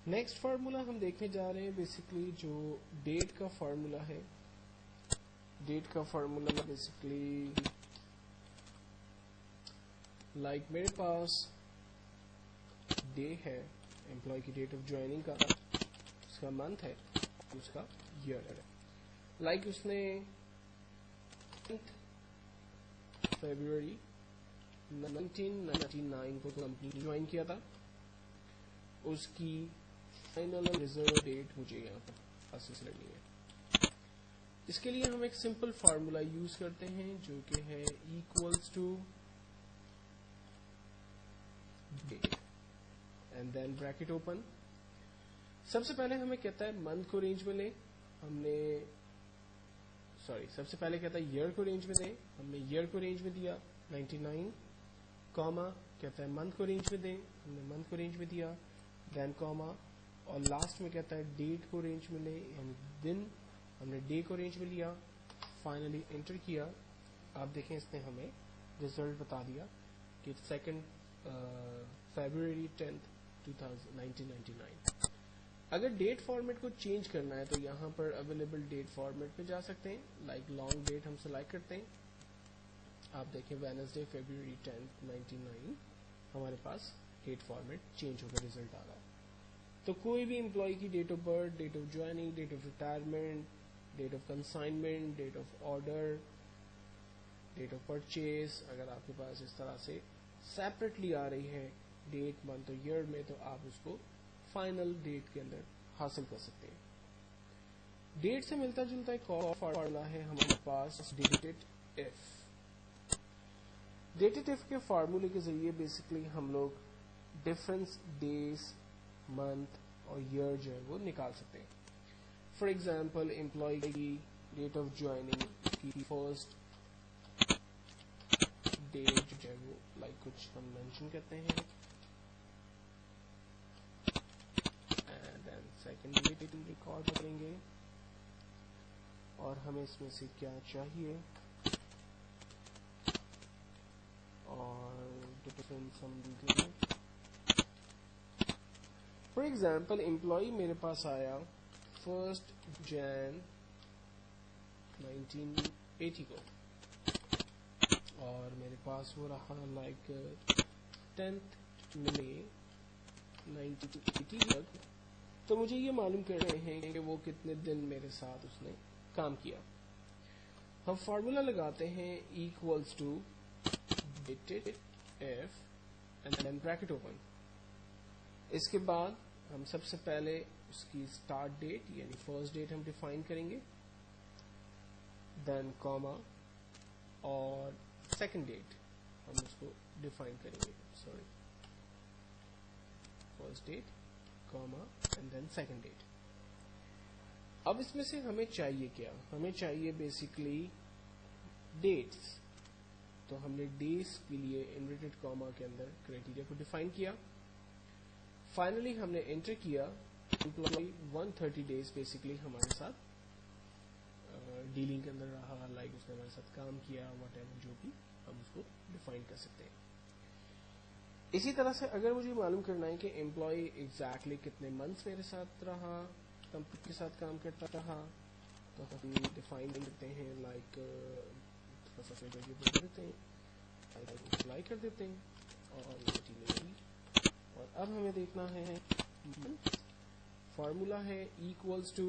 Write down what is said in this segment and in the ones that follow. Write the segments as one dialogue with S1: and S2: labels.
S1: Next formula ہم دیکھنے جا رہے ہیں بیسکلی جو ڈیٹ کا فارمولا ہے. ڈیٹ کا فارمولا بیسکلی لائک میرے پاس ڈے ہے امپلائی کی ڈیٹ آف جوائننگ کا, اس کا منتھ ہے, اس کا ایئر ہے. لائک اس نے فیبروری 1999 کو کمپنی جوائن کیا تھا. اس کی فائنل ریزرو ڈیٹ مجھے یہاں پر حاصل کرنی ہے. اس کے لیے ہم ایک سمپل فارمولا یوز کرتے ہیں جو کہ ہے equals to date and then bracket open. سب سے پہلے ہمیں کہتا ہے منتھ کو رینج میں لیں. سب سے پہلے کہتا ہے ایئر کو رینج میں دیں. ہم نے ایئر کو رینج میں دیا 99, کاما کہتا ہے منتھ کو رینج میں دیں. ہم نے منتھ کو رینج میں دیا, دین کاما, اور لاسٹ میں کہتا ہے ڈیٹ کو رینج میں لیں, یعنی دن. ہم نے ڈے کو رینج میں لیا, فائنلی انٹر کیا. آپ دیکھیں اس نے ہمیں ریزلٹ بتا دیا کہ 2 فیبروری 10, 1999. اگر ڈیٹ فارمیٹ کو چینج کرنا ہے تو یہاں پر اویلیبل ڈیٹ فارمیٹ پہ جا سکتے ہیں. لائک لانگ ڈیٹ ہم سلیکٹ کرتے ہیں. آپ دیکھیں وینسڈے فیبروری 10, 1999 ہمارے پاس ڈیٹ فارمیٹ چینج ہو کر ریزلٹ آ رہا ہے. تو کوئی بھی امپلائی کی date of birth, date of joining, date of retirement, date of consignment, date of order, date of purchase, اگر آپ کے پاس اس طرح سے سیپریٹلی آ رہی ہے ڈیٹ, منتھ اور ایئر میں, تو آپ اس کو فائنل ڈیٹ کے اندر حاصل کر سکتے ہیں. ڈیٹ سے ملتا جلتا ایک اور فارمولا ہے ہمارے پاس ڈیٹڈ ایف. ڈیٹڈ ایف کے فارمولے کے ذریعے بیسکلی ہم لوگ ڈفرنس ڈیز, منتھ اور ایئر جو ہے وہ نکال سکتے ہیں. فار ایگزامپل امپلائی کی ڈیٹ آف جوائننگ کی فرسٹ ڈیٹ جو ہے وہ لائک کچھ ہم مینشن کرتے ہیں, and then second date record کریں گے, اور ہمیں اس میں سے کیا چاہیے, اور ڈفرنس ہم دیکھ لیں. فار ایگزامپل امپلائی میرے پاس آیا 1 جن 1980 کو, اور میرے پاس وہ رہا لائک 10 مئی 1980 تک. تو مجھے یہ معلوم کر رہے ہیں کہ وہ کتنے دن میرے ساتھ اس نے کام کیا. ہم فارمولا لگاتے ہیں equals to dated F and then bracket open. اس کے بعد ہم سب سے پہلے اس کی اسٹارٹ ڈیٹ یعنی فرسٹ ڈیٹ ہم ڈیفائن کریں گے, دین کاما, اور سیکنڈ ڈیٹ ہم اس کو ڈیفائن کریں گے. First date, comma, and then second date. اب اس میں سے ہمیں چاہیے کیا, ہمیں چاہیے بیسکلی ڈیٹس. تو ہم نے ڈیز کے لیے انورٹڈ کاما کے اندر کرائٹیریا کو ڈیفائن کیا. فائنلی ہم نے انٹر کیا. امپلائی 130 ڈیز بیسکلی ہمارے ساتھ ڈیلنگ کے اندر رہا, لائک اس نے ہمارے ساتھ کام کیا, واٹ ایور جو بھی ہم اس کو ڈیفائن کر سکتے ہیں. اسی طرح سے اگر مجھے معلوم کرنا ہے کہ امپلائی ایگزیکٹلی کتنے منتھس میرے ساتھ رہا, کمپنی کے ساتھ کام کرتا رہا, تو ہم ڈیفائن کرتے ہیں لائک دیتے ہیں, اپلائی کر دیتے ہیں, اور اب ہمیں دیکھنا ہے فارمولا ہے equals to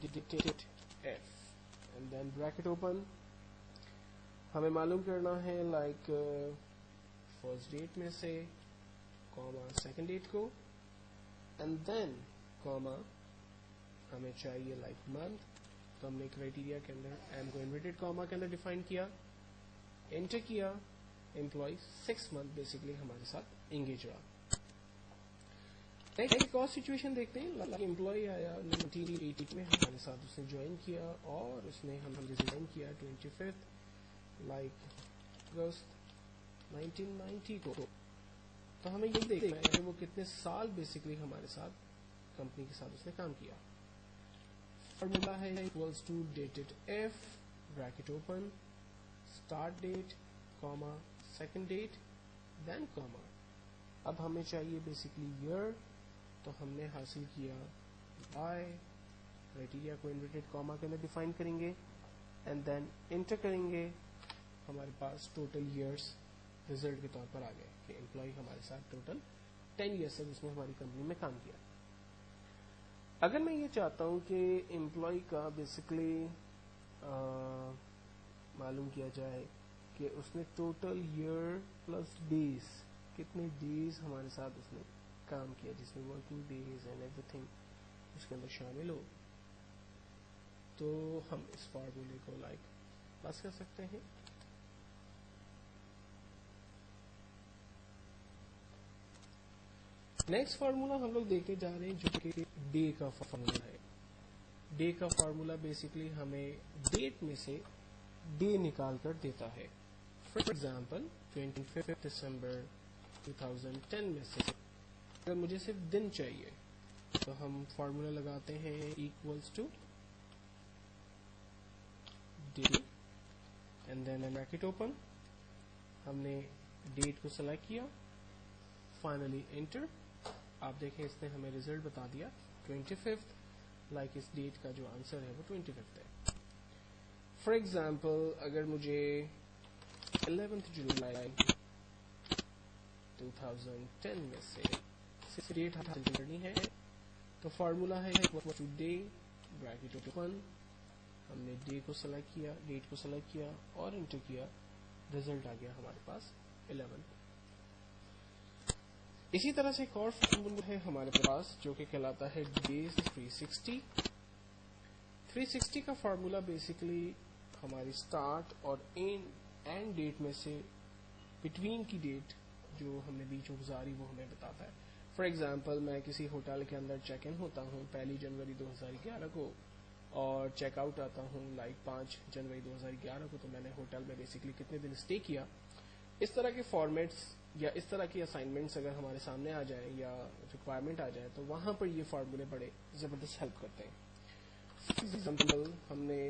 S1: dated F and then bracket open. ہمیں معلوم کرنا ہے لائک فرسٹ ڈیٹ میں سے کاما سیکنڈ ڈیٹ کو, اینڈ دین کاما ہمیں چاہیے لائک منتھ. تو ہم نے کرائٹیریا کے اندر ایم کو انورٹڈ کاما کے اندر ڈیفائن کیا, انٹر کیا. امپلائی 6 منتھ بیسکلی ہمارے ساتھ انگیج رہا. ایک اور سچویشن دیکھتے ہیں. امپلائی آیا 1980 میں ہمارے ساتھ, اس نے جوائن کیا, اور اس نے ہم ریزائن کیا 25 لائک اگست 1990 کو. تو ہمیں یہ دیکھنا ہے کہ وہ کتنے سال بیسکلی ہمارے ساتھ کمپنی کے ساتھ اس نے کام کیا. فارمولا ہے equals to dated F bracket open start date comma second date then comma اب ہمیں چاہیے بیسکلی ایئر، تو ہم نے حاصل کیا بائی کرائٹیریا کو انورٹیڈ کاما کے اندر ڈیفائن کریں گے اینڈ دین انٹر کریں گے. ہمارے پاس ٹوٹل ایئرس ریزلٹ کے طور پر آ گئے کہ امپلائی ہمارے ساتھ ٹوٹل 10 ایئرس سے جس میں ہماری کمپنی میں کام کیا. اگر میں یہ چاہتا ہوں کہ امپلائی کا بیسکلی معلوم کیا جائے کہ اس نے ٹوٹل ایئر پلس ڈیز کتنے ڈیز ہمارے ساتھ اس نے کام کیا، جس میں working days and everything اس کے اندر شامل ہو، تو ہم اس فارمولے کو پاس کر سکتے ہیں. نیکسٹ فارمولا ہم لوگ دیکھتے جا رہے ہیں جو کہ ڈے کا فارمولا ہے. ڈے کا فارمولا بیسکلی ہمیں ڈیٹ میں سے ڈے نکال کر دیتا ہے. فار ایگزامپل 25 دسمبر 2010 میں سے اگر مجھے صرف دن چاہیے تو ہم فارمولا لگاتے ہیں equals to day and then bracket open. ہم نے ڈیٹ کو سلیکٹ کیا، فائنلی انٹر. آپ دیکھیں اس نے ہمیں ریزلٹ بتا دیا 25، لائک اس ڈیٹ کا جو آنسر ہے وہ 25 ہے. فار ایگزامپل اگر مجھے 11 جولائی 2010 میں سے ڈیٹ حاصل کرنی ہے تو فارمولا ہے ڈے بریکٹ اوپن. ہم نے ڈے کو سلیکٹ کیا، ڈیٹ کو سلیکٹ کیا اور انٹر کیا، ریزلٹ آ گیا ہمارے پاس 11. اسی طرح سے ایک اور فارمولا ہے ہمارے پاس جو کہ کہلاتا ہے ڈیز 360. 360 کا فارمولا بیسکلی ہماری اسٹارٹ اور اینڈ ڈیٹ میں سے بٹوین کی ڈیٹ جو ہم نے بیچ میں گزاری وہ ہمیں بتاتا ہے. فار ایگزامپل میں کسی ہوٹل کے اندر چیک ان ہوتا ہوں 1 جنوری 2011 کو اور چیک آؤٹ آتا ہوں 5 جنوری 2011 کو، تو میں نے ہوٹل میں بیسکلی کتنے دن اسٹے کیا. اس طرح کے فارمیٹس یا اس طرح کی اسائنمنٹس اگر ہمارے سامنے آ جائیں یا ریکوائرمنٹ آ جائے تو وہاں پر یہ فارمولے بڑے زبردست ہیلپ کرتے ہیں. فار ایگزامپل ہم نے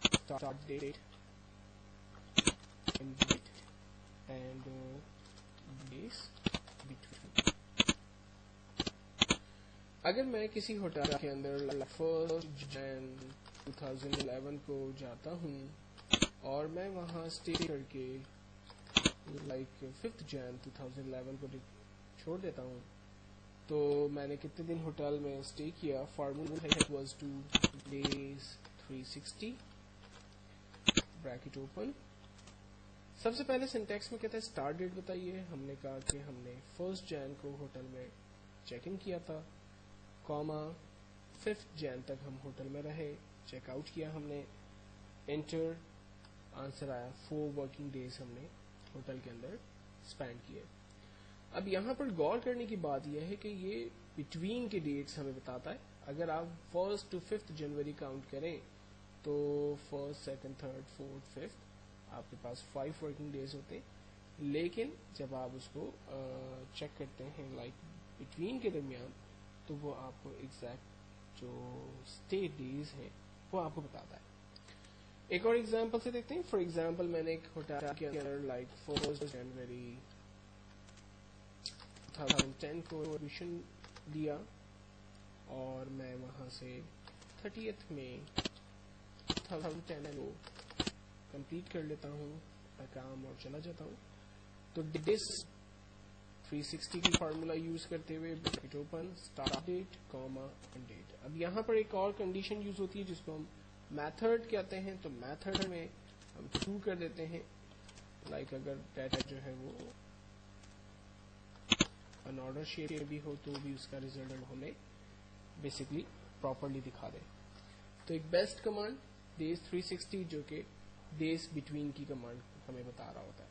S1: start date end days between. اگر میں کسی ہوٹل کے اندر 1 جن 2011 کو جاتا ہوں اور میں وہاں اسٹے کر کے 5 جن 2011 کو چھوڑ دیتا ہوں تو میں نے کتنے دن ہوٹل میں اسٹے کیا. فارمولا ہے ٹو ڈیز 360 بریکٹ اوپن. سب سے پہلے سینٹیکس میں کہتا ہے اسٹارٹ ڈیٹ بتائیے. ہم نے کہا کہ ہم نے 1 جن کو ہوٹل میں چیک ان کیا تھا، کاما 5 جن تک ہم ہوٹل میں رہے، چیک آؤٹ کیا ہم نے، انٹر. آنسر آیا 4 ورکنگ ڈیز ہم نے ہوٹل کے اندر اسپینڈ کیے. اب یہاں پر غور کرنے کی بات یہ ہے کہ یہ بٹوین کے ڈیٹس ہمیں بتاتا ہے. اگر آپ 1 to 5 جنوری کاؤنٹ کریں تو 1st 2nd 3rd 4th 5th آپ کے پاس 5 ورکنگ ڈیز ہوتے ہیں، لیکن جب آپ اس کو چیک کرتے ہیں بٹوین کے درمیان تو وہ آپ کو ایگزیکٹ جو اسٹے ڈیز ہیں وہ آپ کو بتاتا ہے. ایک اور ایگزامپل سے دیکھتے ہیں. فار ایگزامپل میں نے ایک ہوٹل کے اندر 1 جنوری 2010 کو ایڈمیشن دیا اور میں وہاں سے 30 مئی 2010 کو کمپلیٹ کر لیتا ہوں اپنا کام اور چلا جاتا ہوں. تو ڈیز 360 کی فارمولا یوز کرتے ہوئے bracket open start date comma end date. اب یہاں پر ایک اور کنڈیشن یوز ہوتی ہے جس کو ہم میتھڈ کہتے ہیں. تو میتھڈ میں ہم ٹرو کر دیتے ہیں اگر ڈیٹا جو ہے وہ ان آرڈر شیپ میں بھی ہو تو بھی اس کا ریزلٹ ہمیں بیسکلی پراپرلی دکھا دے. تو ایک بیسٹ کمانڈ ڈیز 360 جو کہ ڈیز بٹوین کی کمانڈ ہمیں بتا رہا ہوتا ہے.